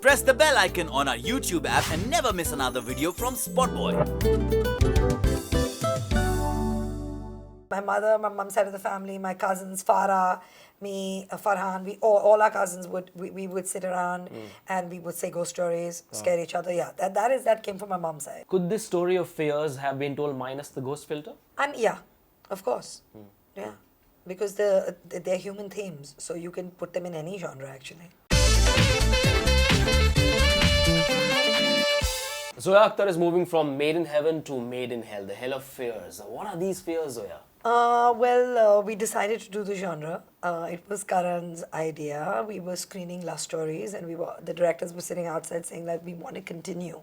Press the bell icon on our YouTube app and never miss another video from SpotboyE. My mother, my mum's side of the family, my cousins, Farah, me, Farhan, all our cousins we would sit around and we would say ghost stories, scare each other. Yeah, that came from my mum's side. Could this story of fears have been told minus the ghost filter? Yeah, of course. Yeah, because they're human themes, so you can put them in any genre actually. Zoya Akhtar is moving from Made in Heaven to Made in Hell, the hell of fears. What are these fears, Zoya? We decided to do the genre. It was Karan's idea. We were screening love stories, and the directors were sitting outside saying that we want to continue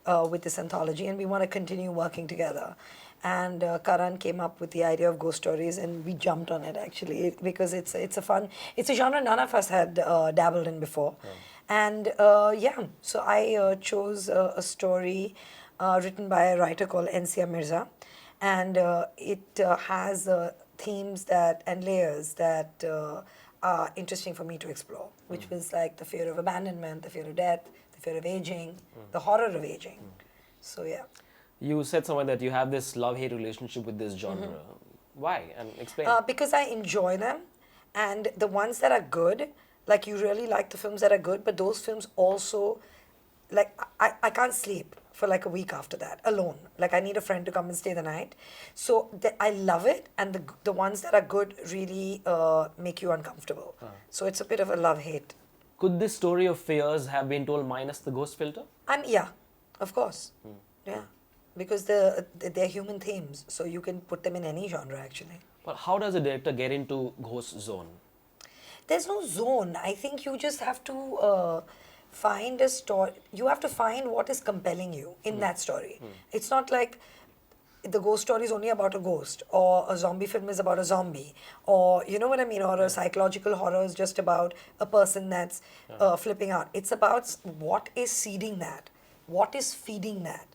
with this anthology, and we want to continue working together. And Karan came up with the idea of ghost stories, and we jumped on it actually because it's a genre none of us had dabbled in before. And so I chose a story written by a writer called N.C.A. Mirza. And it has themes and layers that are interesting for me to explore, which was like the fear of abandonment, the fear of death, the fear of aging, the horror of aging. So yeah. You said somewhere that you have this love-hate relationship with this genre. Why? And explain. Because I enjoy them, and the ones that are good, like you really like the films that are good, but those films also, like I can't sleep for like a week after that alone. Like I need a friend to come and stay the night. So I love it, and the ones that are good really make you uncomfortable. So it's a bit of a love-hate. Could this story of fears have been told minus the ghost filter? Yeah, of course. Yeah, because they're human themes, so you can put them in any genre actually. Well, how does a director get into ghost zone? There's no zone. I think you just have to find a story. You have to find what is compelling you in that story. It's not like the ghost story is only about a ghost, or a zombie film is about a zombie, or you know what I mean, or a psychological horror is just about a person that's flipping out. It's about what is seeding that, what is feeding that,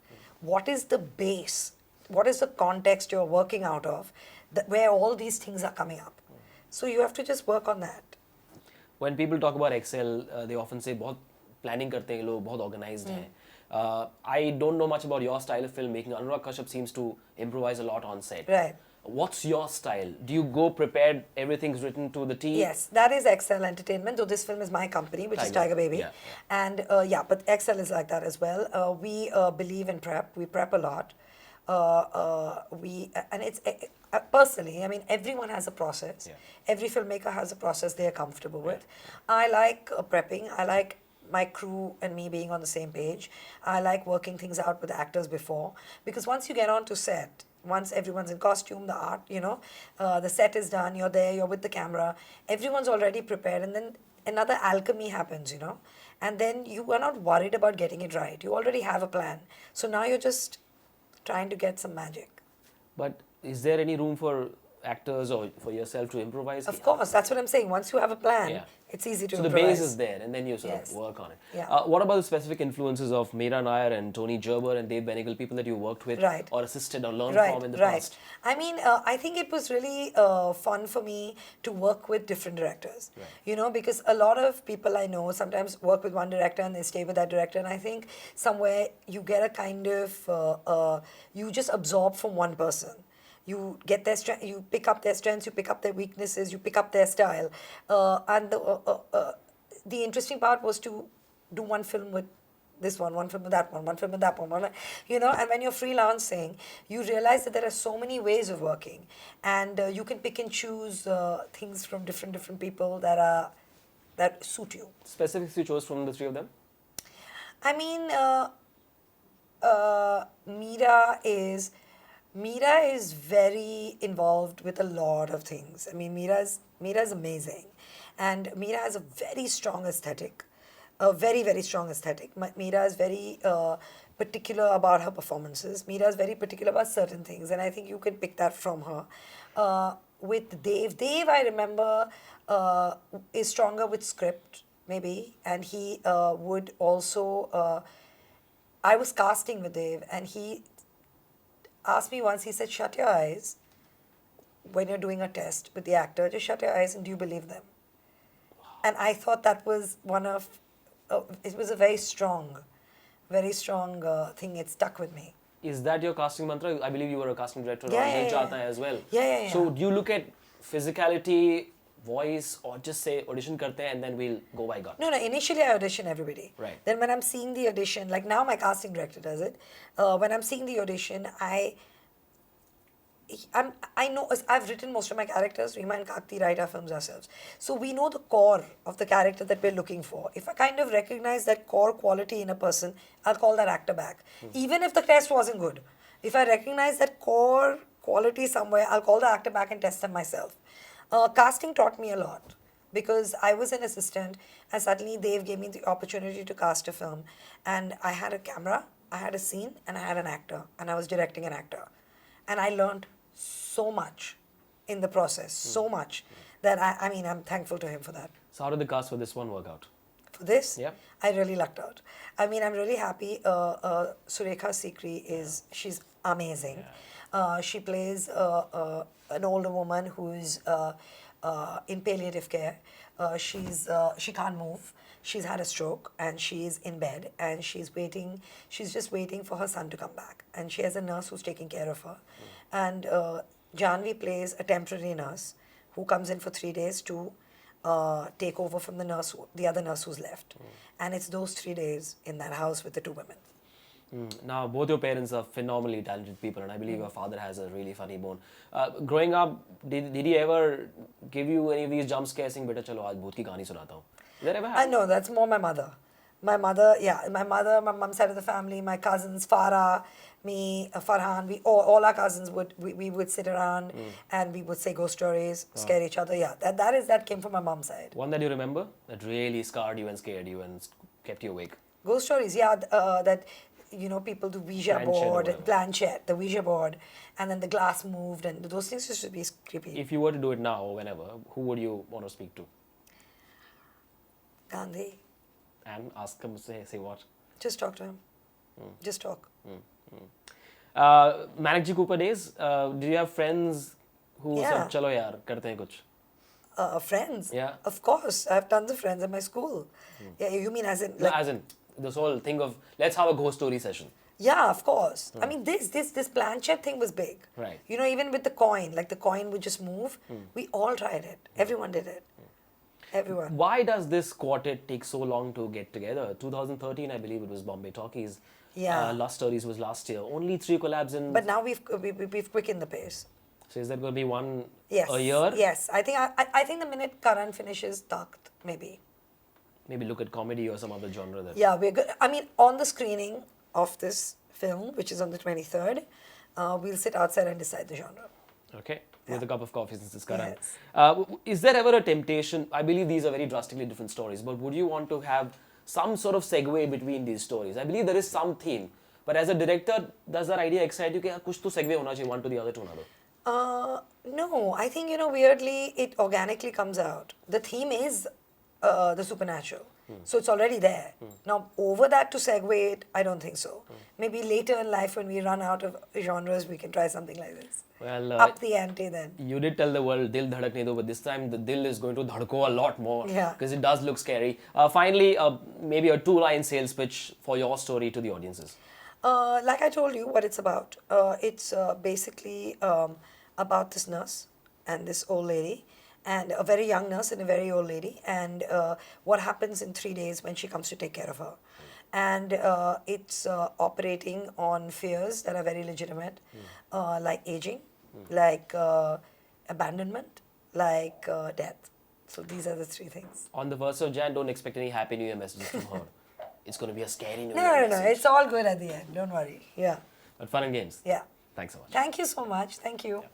what is the base, what is the context you're working out of, where all these things are coming up. So you have to just work on that. When people talk about Excel, they often say बहुत planning करते हैं लोग, बहुत organized हैं. I don't know much about your style of filmmaking. Anurag Kashyap seems to improvise a lot on set. Right. What's your style? Do you go prepared, everything's written to the T? Yes, that is Excel Entertainment, though this film is my company, which is Tiger Baby. Yeah. And but Excel is like that as well. We believe in prep. We prep a lot. Personally, I mean, everyone has a process. Yeah. Every filmmaker has a process they are comfortable with. I like prepping. I like my crew and me being on the same page. I like working things out with actors before, because once you get onto set, once everyone's in costume, the art, the set is done, you're there, you're with the camera, everyone's already prepared, and then another alchemy happens, and then you are not worried about getting it right. You already have a plan. So now you're just trying to get some magic. But is there any room for actors or for yourself to improvise? Of course, that's what I'm saying. Once you have a plan, it's easy to improvise. So the base is there, and then you sort of work on it. Yeah. What about the specific influences of Meera Nair and Tony Gerber and Dave Benegal, people that you worked with or assisted or learned from in the past? I mean, I think it was really fun for me to work with different directors. Because a lot of people I know sometimes work with one director and they stay with that director, and I think somewhere you get a kind of, you just absorb from one person. You get their strength, you pick up their strengths, you pick up their weaknesses, you pick up their style. And the interesting part was to do one film with this one film with that one film with that one. And when you're freelancing, you realize that there are so many ways of working. And you can pick and choose things from different people that suit you. Specifics you chose from the three of them? I mean, Meera is very involved with a lot of things. I mean, Meera is amazing. And Meera has a very strong aesthetic, a very, very strong aesthetic. Meera is very particular about her performances. Meera is very particular about certain things, and I think you can pick that from her. With Dave, I remember, is stronger with script, maybe, and he would also... I was casting with Dave, and he asked me once, he said, shut your eyes when you're doing a test with the actor. Just shut your eyes and do you believe them? And I thought that was one of it was a very strong thing. It stuck with me. Is that your casting mantra? I believe you were a casting director Yeah, on yeah, Binge yeah. Aata Hai as well. Yeah. So do you look at physicality, voice, or just say audition karte hain and then we'll go by gut? No. Initially, I audition everybody. Right. Then when I'm seeing the audition, like now my casting director does it. When I'm seeing the audition, I know, I've written most of my characters. Rima and Kakti write our films ourselves. So we know the core of the character that we're looking for. If I kind of recognize that core quality in a person, I'll call that actor back. Even if the test wasn't good. If I recognize that core quality somewhere, I'll call the actor back and test them myself. Casting taught me a lot because I was an assistant and suddenly Dave gave me the opportunity to cast a film. And I had a camera, I had a scene, and I had an actor. And I was directing an actor. And I learned so much in the process, so much that I mean, I'm thankful to him for that. So how did the cast for this one work out? For this, Yeah. I really lucked out. I mean, I'm really happy. Surekha Sikri she's amazing. She plays an older woman who's in palliative care. She can't move. She's had a stroke and she's in bed and she's just waiting for her son to come back. And she has a nurse who's taking care of her. And Janvi plays a temporary nurse who comes in for 3 days to take over from the other nurse who's left. And it's those 3 days in that house with the two women. Now, both your parents are phenomenally talented people, and I believe your father has a really funny bone. Growing up, did he ever give you any of these jump scares saying, "Beta, chalo, aaj bhoot ki kahani sunata hu"? Did that ever happen? No, that's more my mother. My mother, my mom's side of the family, my cousins, Farah, me, Farhan, all our cousins we would sit around and we would say ghost stories, scare each other. Yeah, that came from my mom's side. One that you remember that really scarred you and scared you and kept you awake? Ghost stories, yeah, that people do Ouija Planchette or board, whatever. planchette, the Ouija board, and then the glass moved, and those things used to be creepy. If you were to do it now or whenever, who would you want to speak to? Gandhi, And ask him, say what? just talk to him. Just talk. Manik Ji Cooper days, do you have friends who Yeah. said, chalo yaar, karte hain kuch? Friends? Yeah. Of course, I have tons of friends at my school. Yeah, you mean as in No, as in, this whole thing of, let's have a ghost story session. Yeah, of course. I mean, this planchette thing was big. Right. Even with the coin, like the coin would just move. We all tried it. Everyone did it. Everyone. Why does this quartet take so long to get together? 2013, I believe it was Bombay Talkies. Yeah. Last Stories was last year. Only 3 collabs in. But now we've quickened the pace. So is there going to be one Yes. a year? Yes. I think the minute Karan finishes Takht, maybe. Maybe look at comedy or some other genre that. Yeah, we're good. I mean, on the screening of this film, which is on the 23rd, we'll sit outside and decide the genre. Okay. With a cup of coffee since it's Karan. Yes. Is there ever a temptation? I believe these are very drastically different stories, but would you want to have some sort of segue between these stories? I believe there is some theme, but as a director, does that idea excite you? That kuch to segue hona chahiye one to the other to another? No, I think, weirdly, it organically comes out. The theme is the supernatural. So it's already there. Now, over that to segue it, I don't think so. Maybe later in life when we run out of genres, we can try something like this. Well, Up the ante then. you did tell the world Dil Dhadakne Do, but this time the Dil is going to dhadko a lot more Yeah. because it does look scary. Finally, maybe a 2-line sales pitch for your story to the audiences. Like I told you what it's about. It's basically about this nurse and this old lady, and a very young nurse and a very old lady, and what happens in 3 days when she comes to take care of her. And it's operating on fears that are very legitimate, like aging, like abandonment, like death. So these are the 3 things. On the 1st of Jan, don't expect any Happy New Year messages from her. It's going to be a scary New No, Year no, no. message. It's all good at the end. Don't worry. Yeah. But fun and games. Yeah. Thanks so much. Thank you so much. Thank you.